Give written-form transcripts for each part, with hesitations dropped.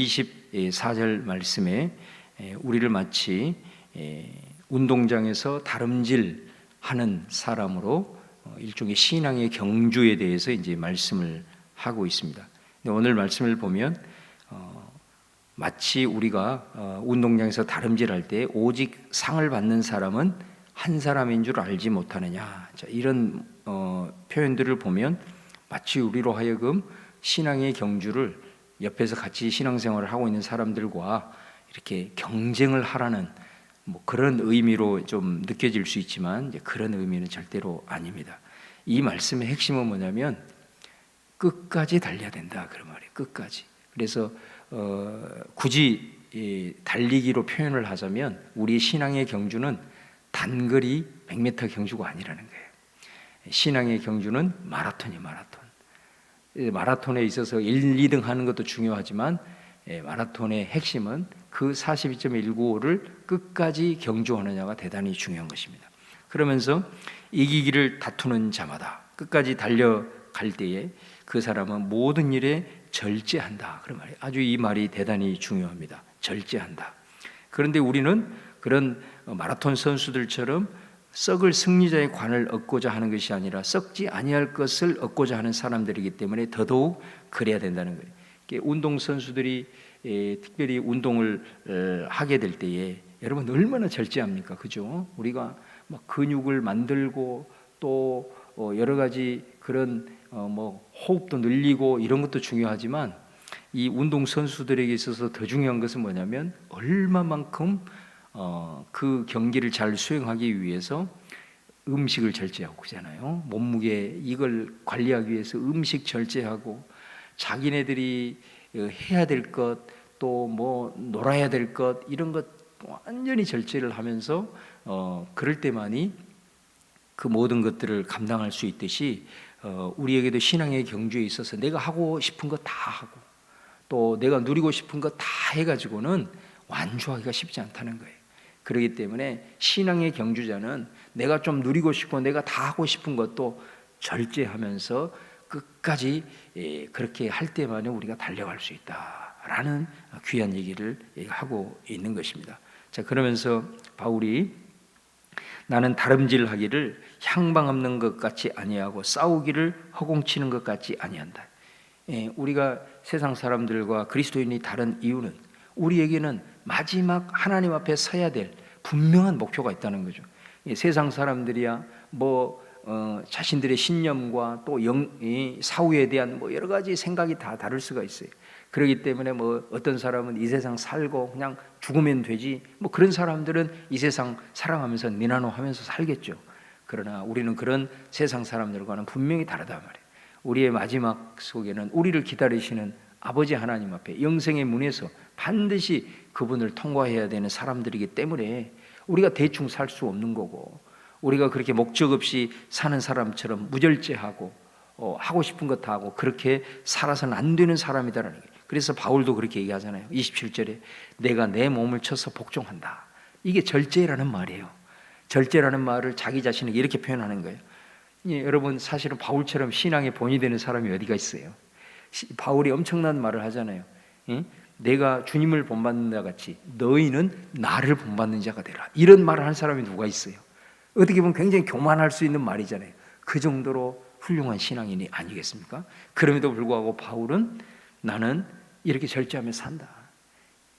24절 말씀에 우리를 마치 운동장에서 다름질하는 사람으로 일종의 신앙의 경주에 대해서 이제 말씀을 하고 있습니다. 오늘 말씀을 보면 마치 우리가 운동장에서 다름질할 때 오직 상을 받는 사람은 한 사람인 줄 알지 못하느냐, 이런 표현들을 보면 마치 우리로 하여금 신앙의 경주를 옆에서 같이 신앙생활을 하고 있는 사람들과 이렇게 경쟁을 하라는 그런 의미로 좀 느껴질 수 있지만 그런 의미는 절대로 아닙니다. 이 말씀의 핵심은 뭐냐면 끝까지 달려야 된다, 그런 말이에요. 끝까지. 그래서 굳이 달리기로 표현을 하자면 우리의 신앙의 경주는 단거리 100m 경주가 아니라는 거예요. 신앙의 경주는 마라톤이에요. 마라톤에 있어서 1, 2등 하는 것도 중요하지만 마라톤의 핵심은 그 42.195를 끝까지 경주하느냐가 대단히 중요한 것입니다. 그러면서 이기기를 다투는 자마다 끝까지 달려갈 때에 그 사람은 모든 일에 절제한다, 그런 말이에요. 아주 이 말이 대단히 중요합니다. 절제한다. 그런데 우리는 그런 마라톤 선수들처럼 썩을 승리자의 관을 얻고자 하는 것이 아니라 썩지 아니할 것을 얻고자 하는 사람들이기 때문에 더더욱 그래야 된다는 거예요. 운동 선수들이 특별히 운동을 하게 될 때에 여러분 얼마나 절제합니까? 그죠? 우리가 막 근육을 만들고 또 여러 가지 그런 호흡도 늘리고 이런 것도 중요하지만 이 운동 선수들에게 있어서 더 중요한 것은 뭐냐면 얼마만큼 그 경기를 잘 수행하기 위해서 음식을 절제하고 그러잖아요. 몸무게 이걸 관리하기 위해서 음식 절제하고 자기네들이 해야 될 것, 또 놀아야 될 것, 이런 것 완전히 절제를 하면서 그럴 때만이 그 모든 것들을 감당할 수 있듯이 우리에게도 신앙의 경주에 있어서 내가 하고 싶은 거 다 하고 또 내가 누리고 싶은 거 다 해가지고는 완주하기가 쉽지 않다는 거예요. 그렇기 때문에 신앙의 경주자는 내가 좀 누리고 싶고 내가 다 하고 싶은 것도 절제하면서 끝까지 그렇게 할 때만에 우리가 달려갈 수 있다라는 귀한 얘기를 하고 있는 것입니다. 자, 그러면서 바울이 나는 다름질하기를 향방 없는 것 같이 아니하고 싸우기를 허공치는 것 같이 아니한다. 우리가 세상 사람들과 그리스도인이 다른 이유는 우리에게는 마지막 하나님 앞에 서야 될 분명한 목표가 있다는 거죠. 세상 사람들이야 자신들의 신념과 또 사후에 대한 여러 가지 생각이 다 다를 수가 있어요. 그렇기 때문에 어떤 사람은 이 세상 살고 그냥 죽으면 되지, 그런 사람들은 이 세상 사랑하면서 니나노하면서 살겠죠. 그러나 우리는 그런 세상 사람들과는 분명히 다르단 말이에요. 우리의 마지막 속에는 우리를 기다리시는 아버지 하나님 앞에 영생의 문에서 반드시 그분을 통과해야 되는 사람들이기 때문에 우리가 대충 살 수 없는 거고, 우리가 그렇게 목적 없이 사는 사람처럼 무절제하고 하고 싶은 것 다 하고 그렇게 살아서는 안 되는 사람이다라는 거예요. 그래서 바울도 그렇게 얘기하잖아요. 27절에 내가 내 몸을 쳐서 복종한다. 이게 절제라는 말이에요. 절제라는 말을 자기 자신에게 이렇게 표현하는 거예요. 여러분, 사실은 바울처럼 신앙의 본이 되는 사람이 어디가 있어요? 바울이 엄청난 말을 하잖아요. 내가 주님을 본받는 자 같이 너희는 나를 본받는 자가 되라. 이런 말을 한 사람이 누가 있어요? 어떻게 보면 굉장히 교만할 수 있는 말이잖아요. 그 정도로 훌륭한 신앙인이 아니겠습니까? 그럼에도 불구하고 바울은 나는 이렇게 절제하며 산다.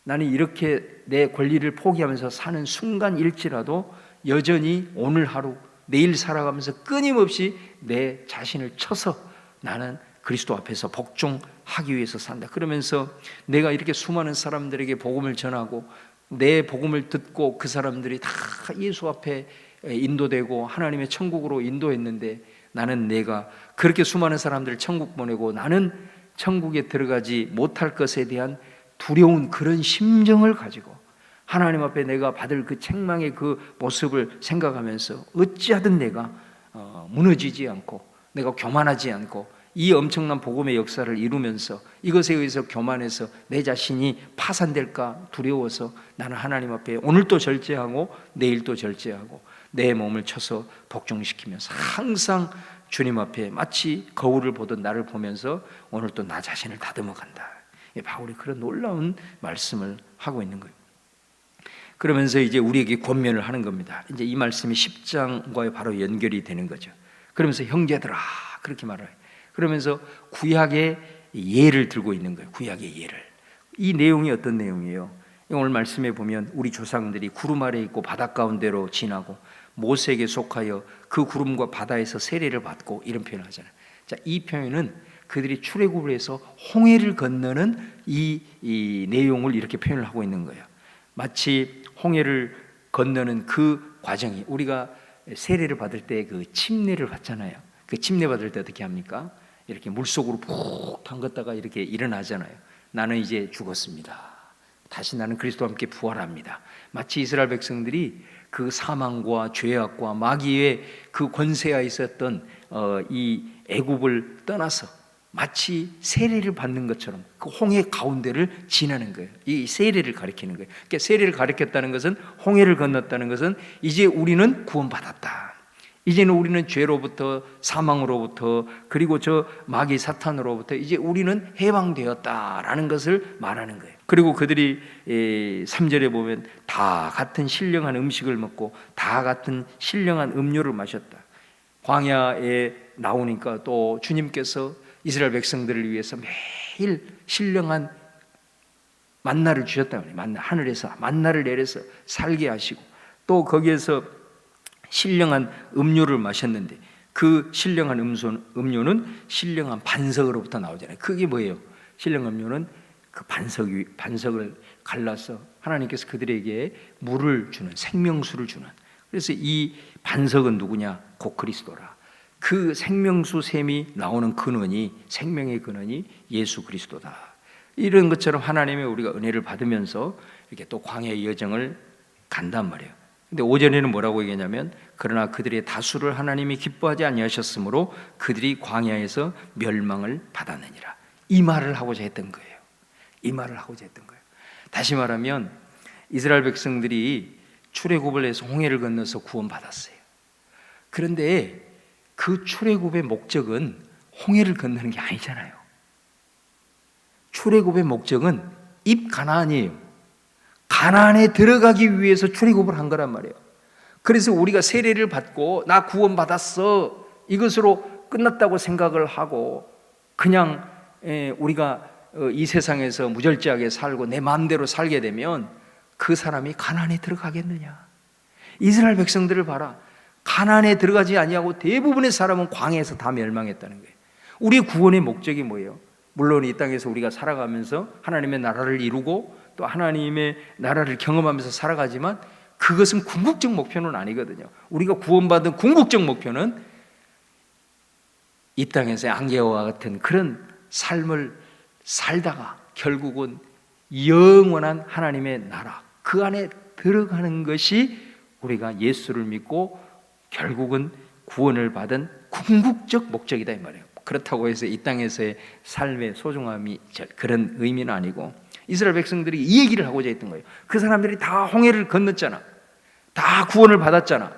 나는 이렇게 내 권리를 포기하면서 사는 순간일지라도 여전히 오늘 하루 내일 살아가면서 끊임없이 내 자신을 쳐서 나는 그리스도 앞에서 복종하기 위해서 산다. 그러면서 내가 이렇게 수많은 사람들에게 복음을 전하고 내 복음을 듣고 그 사람들이 다 예수 앞에 인도되고 하나님의 천국으로 인도했는데 나는 내가 그렇게 수많은 사람들을 천국 보내고 나는 천국에 들어가지 못할 것에 대한 두려운 그런 심정을 가지고 하나님 앞에 내가 받을 그 책망의 그 모습을 생각하면서 어찌하든 내가 무너지지 않고 내가 교만하지 않고 이 엄청난 복음의 역사를 이루면서 이것에 의해서 교만해서 내 자신이 파산될까 두려워서 나는 하나님 앞에 오늘도 절제하고 내일도 절제하고 내 몸을 쳐서 복종시키면서 항상 주님 앞에 마치 거울을 보던 나를 보면서 오늘도 나 자신을 다듬어 간다. 바울이 그런 놀라운 말씀을 하고 있는 거예요. 그러면서 이제 우리에게 권면을 하는 겁니다. 이제 이 말씀이 10장과의 바로 연결이 되는 거죠. 그러면서 형제들아 그렇게 말해요. 그러면서 구약의 예를 들고 있는 거예요. 구약의 예를. 이 내용이 어떤 내용이에요? 오늘 말씀에 보면 우리 조상들이 구름 아래 있고 바다 가운데로 지나고 모세에게 속하여 그 구름과 바다에서 세례를 받고 이런 표현을 하잖아요. 자, 이 표현은 그들이 출애굽을 해서 홍해를 건너는 이 내용을 이렇게 표현을 하고 있는 거예요. 마치 홍해를 건너는 그 과정이, 우리가 세례를 받을 때 그 침례를 받잖아요. 그 침례 받을 때 어떻게 합니까? 이렇게 물속으로 푹 담갔다가 이렇게 일어나잖아요. 나는 이제 죽었습니다. 다시 나는 그리스도와 함께 부활합니다. 마치 이스라엘 백성들이 그 사망과 죄악과 마귀의 그 권세하에 있었던 이 애굽을 떠나서 마치 세례를 받는 것처럼 그 홍해 가운데를 지나는 거예요. 이 세례를 가리키는 거예요. 그러니까 세례를 가리켰다는 것은, 홍해를 건넜다는 것은 이제 우리는 구원받았다. 이제는 우리는 죄로부터, 사망으로부터, 그리고 저 마귀 사탄으로부터 이제 우리는 해방되었다라는 것을 말하는 거예요. 그리고 그들이 3절에 보면 다 같은 신령한 음식을 먹고 다 같은 신령한 음료를 마셨다. 광야에 나오니까 또 주님께서 이스라엘 백성들을 위해서 매일 신령한 만나를 주셨다. 만나, 하늘에서 만나를 내려서 살게 하시고, 또 거기에서 신령한 음료를 마셨는데, 그 신령한 음료는 신령한 반석으로부터 나오잖아요. 그게 뭐예요? 신령한 음료는 그 반석을 갈라서 하나님께서 그들에게 물을 주는, 생명수를 주는. 그래서 이 반석은 누구냐? 곧 그리스도라. 그 생명수 샘이 나오는 근원이, 생명의 근원이 예수 그리스도다. 이런 것처럼 하나님의 우리가 은혜를 받으면서 이렇게 또 광야의 여정을 간단 말이에요. 근데 5절에는 뭐라고 얘기하냐면, 그러나 그들의 다수를 하나님이 기뻐하지 아니하셨으므로 그들이 광야에서 멸망을 받았느니라. 이 말을 하고자 했던 거예요. 이 말을 하고자 했던 거예요. 다시 말하면 이스라엘 백성들이 출애굽을 해서 홍해를 건너서 구원받았어요. 그런데 그 출애굽의 목적은 홍해를 건너는 게 아니잖아요. 출애굽의 목적은 입가나안이에요. 가나안에 들어가기 위해서 출애굽을 한 거란 말이에요. 그래서 우리가 세례를 받고 나 구원받았어, 이것으로 끝났다고 생각을 하고 그냥 우리가 이 세상에서 무절제하게 살고 내 마음대로 살게 되면 그 사람이 가나안에 들어가겠느냐? 이스라엘 백성들을 봐라. 가나안에 들어가지 아니하고 대부분의 사람은 광야에서 다 멸망했다는 거예요. 우리의 구원의 목적이 뭐예요? 물론 이 땅에서 우리가 살아가면서 하나님의 나라를 이루고 또 하나님의 나라를 경험하면서 살아가지만 그것은 궁극적 목표는 아니거든요. 우리가 구원받은 궁극적 목표는 이 땅에서의 안개와 같은 그런 삶을 살다가 결국은 영원한 하나님의 나라, 그 안에 들어가는 것이 우리가 예수를 믿고 결국은 구원을 받은 궁극적 목적이다 이 말이에요. 그렇다고 해서 이 땅에서의 삶의 소중함이 그런 의미는 아니고, 이스라엘 백성들이 이 얘기를 하고자 했던 거예요. 그 사람들이 다 홍해를 건넜잖아. 다 구원을 받았잖아.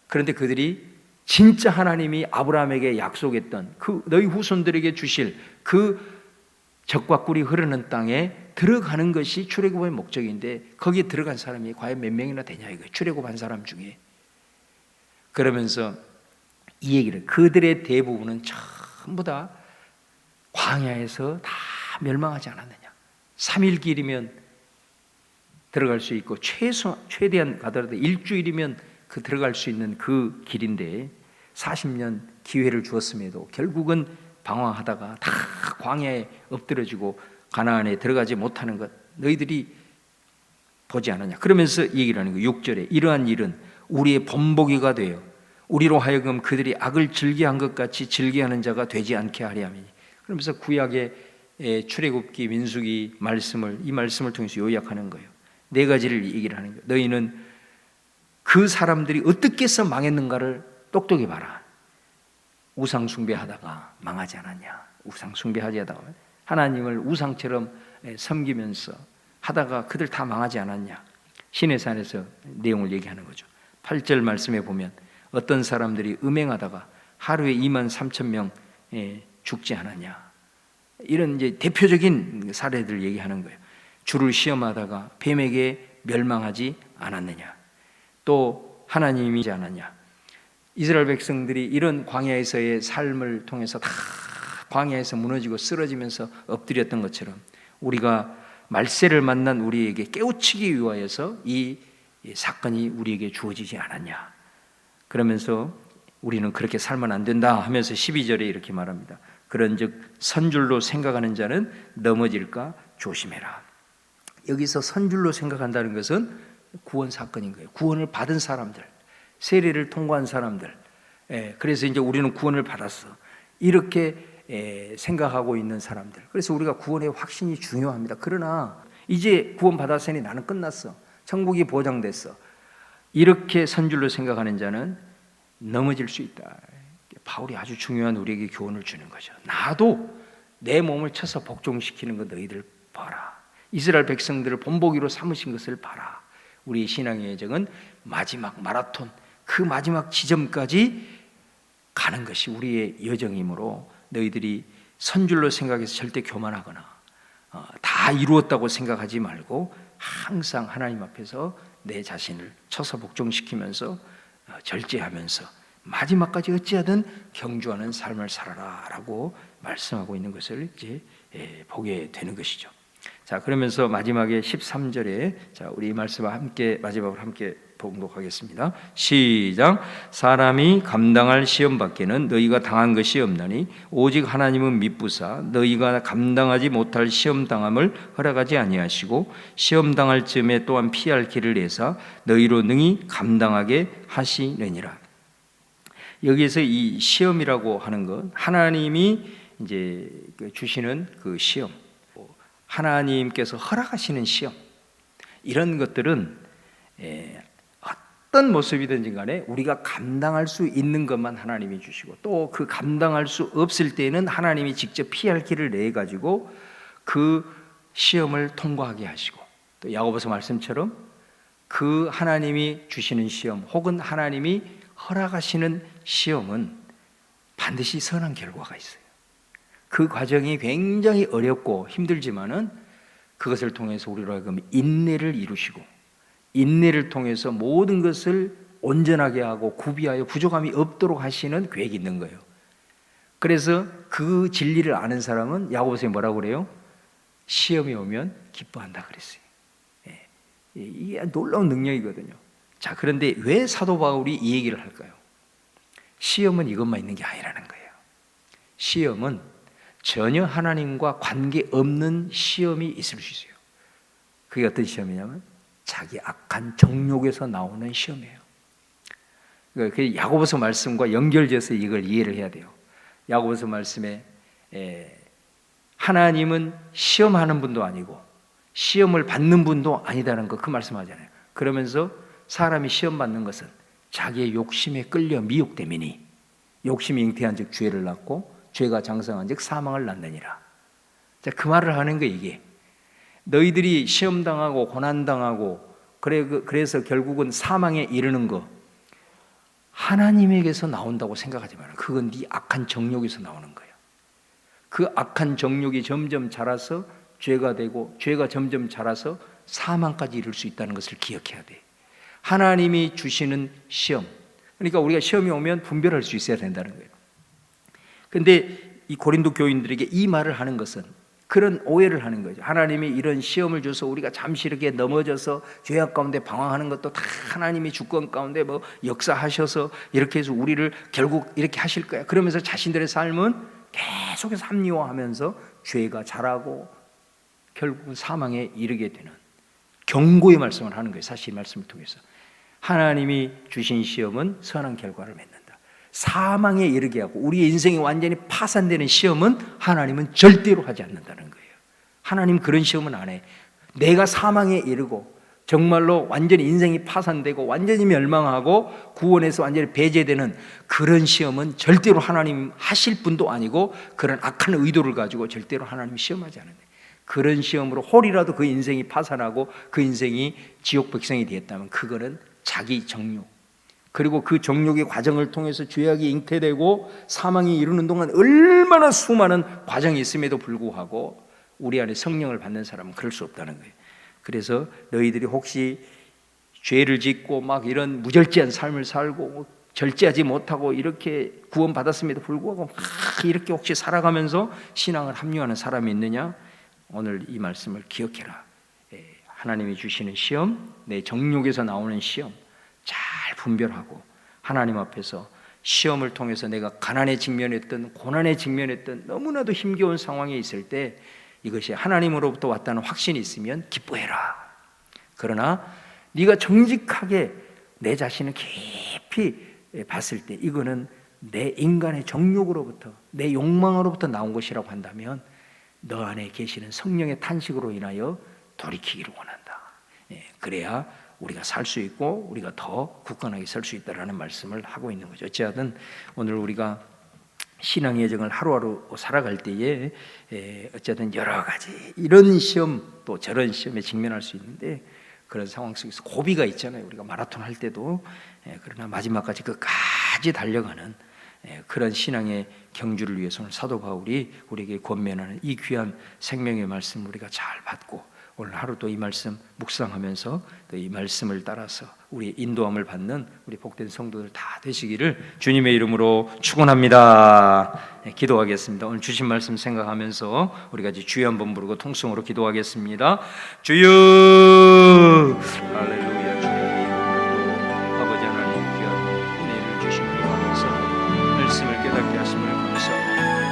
그런데 그들이 진짜 하나님이 아브라함에게 약속했던 그 너희 후손들에게 주실 그 젖과 꿀이 흐르는 땅에 들어가는 것이 출애굽의 목적인데, 거기에 들어간 사람이 과연 몇 명이나 되냐 이거예요. 출애굽한 사람 중에. 그러면서 이 얘기를, 그들의 대부분은 전부 다 광야에서 다 멸망하지 않았느냐. 3일 길이면 들어갈 수 있고 최대한 가더라도 일주일이면 그 들어갈 수 있는 그 길인데 40년 기회를 주었음에도 결국은 방황하다가 다 광야에 엎드려지고 가나안에 들어가지 못하는 것 너희들이 보지 않았냐. 그러면서 얘기를 하는 거예요. 6절에 이러한 일은 우리의 본보기가 되어 우리로 하여금 그들이 악을 즐겨한 것 같이 즐겨하는 자가 되지 않게 하려 함이니. 그러면서 구약의 출애굽기, 민수기 이 말씀을 통해서 요약하는 거예요. 4가지를 얘기를 하는 거예요. 너희는 그 사람들이 어떻게 해서 망했는가를 똑똑히 봐라. 우상 숭배하다가 망하지 않았냐. 우상 숭배하지 하다가 하나님을 우상처럼 섬기면서 하다가 그들 다 망하지 않았냐. 시내산에서 내용을 얘기하는 거죠. 8절 말씀에 보면 어떤 사람들이 음행하다가 하루에 23,000명 죽지 않았냐. 이런 이제 대표적인 사례들 얘기하는 거예요. 주를 시험하다가 뱀에게 멸망하지 않았느냐, 또 하나님이지 않았냐. 이스라엘 백성들이 이런 광야에서의 삶을 통해서 다 광야에서 무너지고 쓰러지면서 엎드렸던 것처럼 우리가 말세를 만난 우리에게 깨우치기 위하여서 이 사건이 우리에게 주어지지 않았냐. 그러면서 우리는 그렇게 살면 안 된다 하면서 12절에 이렇게 말합니다. 그런즉 선줄로 생각하는 자는 넘어질까 조심해라. 여기서 선줄로 생각한다는 것은 구원 사건인 거예요. 구원을 받은 사람들, 세례를 통과한 사람들, 그래서 이제 우리는 구원을 받았어, 이렇게 생각하고 있는 사람들. 그래서 우리가 구원의 확신이 중요합니다. 그러나 이제 구원 받았으니 나는 끝났어, 천국이 보장됐어, 이렇게 선줄로 생각하는 자는 넘어질 수 있다. 바울이 아주 중요한 우리에게 교훈을 주는 거죠. 나도 내 몸을 쳐서 복종시키는 거 너희들 봐라. 이스라엘 백성들을 본보기로 삼으신 것을 봐라. 우리의 신앙의 여정은 마지막 마라톤, 그 마지막 지점까지 가는 것이 우리의 여정이므로 너희들이 선줄로 생각해서 절대 교만하거나 다 이루었다고 생각하지 말고 항상 하나님 앞에서 내 자신을 쳐서 복종시키면서 절제하면서 마지막까지 어찌하든 경주하는 삶을 살아라 라고 말씀하고 있는 것을 이제 보게 되는 것이죠. 자, 그러면서 마지막에 13절에 자, 우리 이 말씀과 함께 마지막으로 함께 봉독하겠습니다. 시작. 사람이 감당할 시험 밖에는 너희가 당한 것이 없나니 오직 하나님은 미쁘사 너희가 감당하지 못할 시험 당함을 허락하지 아니하시고 시험 당할 즈음에 또한 피할 길을 내사 너희로 능히 감당하게 하시느니라. 여기에서 이 시험이라고 하는 것, 하나님이 이제 주시는 그 시험, 하나님께서 허락하시는 시험, 이런 것들은 어떤 모습이든지 간에 우리가 감당할 수 있는 것만 하나님이 주시고, 또 그 감당할 수 없을 때는 하나님이 직접 피할 길을 내 가지고 그 시험을 통과하게 하시고, 또 야고보서 말씀처럼 그 하나님이 주시는 시험 혹은 하나님이 허락하시는 시험은 반드시 선한 결과가 있어요. 그 과정이 굉장히 어렵고 힘들지만은 그것을 통해서 우리로 하여금 인내를 이루시고, 인내를 통해서 모든 것을 온전하게 하고 구비하여 부족함이 없도록 하시는 계획이 있는 거예요. 그래서 그 진리를 아는 사람은 야고보서에 뭐라고 그래요? 시험이 오면 기뻐한다 그랬어요. 이게 놀라운 능력이거든요. 자, 그런데 왜 사도 바울이 이 얘기를 할까요? 시험은 이것만 있는 게 아니라는 거예요. 시험은 전혀 하나님과 관계없는 시험이 있을 수 있어요. 그게 어떤 시험이냐면 자기 악한 정욕에서 나오는 시험이에요. 그 야고보서 말씀과 연결돼서 이걸 이해를 해야 돼요. 야고보서 말씀에 하나님은 시험하는 분도 아니고 시험을 받는 분도 아니다는 거, 그 말씀하잖아요. 그러면서 사람이 시험 받는 것은 자기의 욕심에 끌려 미혹됨이니 욕심이 잉태한 즉 죄를 낳고 죄가 장성한 즉 사망을 낳느니라. 자, 그 말을 하는 거. 이게 너희들이 시험당하고 고난당하고 그래서 결국은 사망에 이르는 거 하나님에게서 나온다고 생각하지 마라. 그건 네 악한 정욕에서 나오는 거예요. 그 악한 정욕이 점점 자라서 죄가 되고 죄가 점점 자라서 사망까지 이룰 수 있다는 것을 기억해야 돼. 하나님이 주시는 시험, 그러니까 우리가 시험이 오면 분별할 수 있어야 된다는 거예요. 그런데 이 고린도 교인들에게 이 말을 하는 것은 그런 오해를 하는 거죠. 하나님이 이런 시험을 줘서 우리가 잠시 이렇게 넘어져서 죄악 가운데 방황하는 것도 다 하나님이 주권 가운데 뭐 역사하셔서 이렇게 해서 우리를 결국 이렇게 하실 거야. 그러면서 자신들의 삶은 계속해서 합리화하면서 죄가 자라고 결국은 사망에 이르게 되는 경고의 말씀을 하는 거예요. 사실 이 말씀을 통해서 하나님이 주신 시험은 선한 결과를 맺는다. 사망에 이르게 하고 우리의 인생이 완전히 파산되는 시험은 하나님은 절대로 하지 않는다는 거예요. 하나님 그런 시험은 안 해. 내가 사망에 이르고 정말로 완전히 인생이 파산되고 완전히 멸망하고 구원에서 완전히 배제되는 그런 시험은 절대로 하나님 하실 분도 아니고 그런 악한 의도를 가지고 절대로 하나님 시험하지 않는다. 그런 시험으로 홀이라도 그 인생이 파산하고 그 인생이 지옥 백성이 되었다면 그거는 자기 정욕, 그리고 그 정욕의 과정을 통해서 죄악이 잉태되고 사망이 이루는 동안 얼마나 수많은 과정이 있음에도 불구하고 우리 안에 성령을 받는 사람은 그럴 수 없다는 거예요. 그래서 너희들이 혹시 죄를 짓고 막 이런 무절제한 삶을 살고 절제하지 못하고 이렇게 구원받았음에도 불구하고 막 이렇게 혹시 살아가면서 신앙을 합류하는 사람이 있느냐? 오늘 이 말씀을 기억해라. 하나님이 주시는 시험, 내 정욕에서 나오는 시험 잘 분별하고 하나님 앞에서 시험을 통해서 내가 가난에 직면했던 고난에 직면했던 너무나도 힘겨운 상황에 있을 때 이것이 하나님으로부터 왔다는 확신이 있으면 기뻐해라. 그러나 네가 정직하게 내 자신을 깊이 봤을 때 이거는 내 인간의 정욕으로부터 내 욕망으로부터 나온 것이라고 한다면 너 안에 계시는 성령의 탄식으로 인하여 돌이키기를 원한다. 그래야 우리가 살 수 있고 우리가 더 굳건하게 설 수 있다라는 말씀을 하고 있는 거죠. 어찌하든 오늘 우리가 신앙의 여정을 하루하루 살아갈 때에 어쨌든 여러 가지 이런 시험 또 저런 시험에 직면할 수 있는데 그런 상황 속에서 고비가 있잖아요. 우리가 마라톤 할 때도 그러나 마지막까지 끝까지 달려가는 그런 신앙의 경주를 위해서 오늘 사도 바울이 우리에게 권면하는 이 귀한 생명의 말씀 우리가 잘 받고 오늘 하루도 이 말씀 묵상하면서 또 이 말씀을 따라서 우리 인도함을 받는 우리 복된 성도들 다 되시기를 주님의 이름으로 축원합니다. 기도하겠습니다. 오늘 주신 말씀 생각하면서 우리가 이제 주여 한번 부르고 통성으로 기도하겠습니다. 주여 할렐루야. 주님의 이름으로 아버지 하나님 귀한 은혜를 주심을 감사하고 말씀을 깨닫게 하심을 감사하고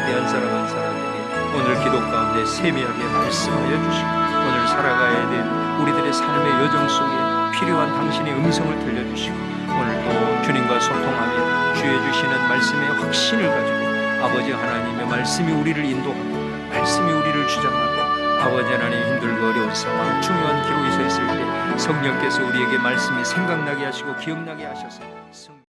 우리 한 사람 한 사람에게 오늘 기도 가운데 세미하게 말씀하여 주시고 오늘 살아가야 될 우리들의 삶의 여정 속에 필요한 당신의 음성을 들려주시고 오늘 또 주님과 소통하며 주의 주시는 말씀의 확신을 가지고 아버지 하나님의 말씀이 우리를 인도하고 말씀이 우리를 주장하고 아버지 하나님 힘들고 어려운 상황 중요한 기로에 서 있을 때 성령께서 우리에게 말씀이 생각나게 하시고 기억나게 하셔서